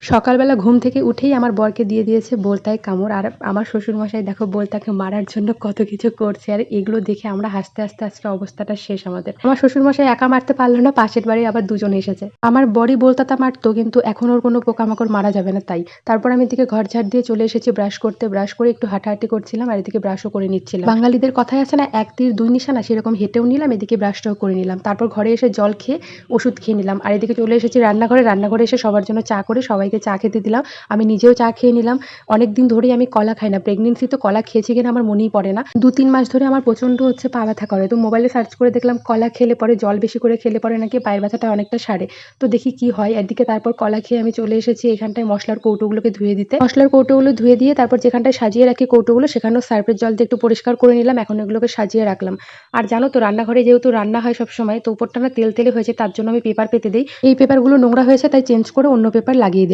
সকালবেলা ঘুম থেকে উঠেই আমার বরকে দিয়ে দিয়েছে বোলতায় কামড়। আর আমার শ্বশুরমশাই দেখো বোলতাকে মারার জন্য কত কিছু করছে। আর এগুলো দেখে আমরা হাসতে, হাসতে আজকে অবস্থাটা শেষ আমাদের। আমার শ্বশুরমশাই একা মারতে পারল না, পাশের বাড়ির আবার ২ জন এসেছে। আমার বরই বোলতাটা মারতো, কিন্তু এখন ওর কোনো পোকামাকড় মারা যাবে না তাই। তারপর আমি এদিকে ঘর ঝাড় দিয়ে চলে এসেছি ব্রাশ করতে। ব্রাশ করে একটু হাঁটাহাঁটি করছিলাম আর এদিকে ব্রাশও করে নিচ্ছিলাম। বাঙালিদের কথায় আছে না, ১ তীর ২ নিশানা, সেরকম হেঁটেও নিলাম, এদিকে ব্রাশটাও করে নিলাম। তারপর ঘরে এসে জল খেয়ে ওষুধ খেয়ে নিলাম। আর এদিকে চলে এসেছি রান্নাঘরে। রান্নাঘরে এসে সবার জন্য চা করে সবাইকে চা খেতে দিলাম। আমি নিজেও চা খেয়ে নিলাম। অনেকদিন ধরেই আমি কলা খাই না। প্রেগন্যান্সিতে কলা খেয়েছি কিনা আমার মনেই পড়ে না। ২-৩ মাস ধরে আমার প্রচণ্ড হচ্ছে পা ব্যথা করে। তো মোবাইলে সার্চ করে দেখলাম কলা খেলে পরে, জল বেশি করে খেলে পরে নাকি পায়ের ব্যথাটা অনেকটা সারে। তো দেখি কি হয়। একদিকে তারপর কলা খেয়ে আমি চলে এসেছি এখানটায় মসলার কৌটোগুলোকে ধুয়ে দিতে। মসলার কৌটোগুলো ধুয়ে দিয়ে তারপর যেখানটায় সাজিয়ে রাখি কৌটোগুলো, সেখানেও সার্ফের জল দিয়ে একটু পরিষ্কার করে নিলাম। এখন এগুলোকে সাজিয়ে রাখলাম। আর জানো তো, রান্নাঘরে যেহেতু রান্না হয় সবসময়, তো উপরটা না তেল তেলে হয়েছে, তার জন্য আমি পেপার পেতে দেই। এই পেপারগুলো নোংরা হয়েছে তাই চেঞ্জ করে অন্য পেপার লাগিয়ে দিই।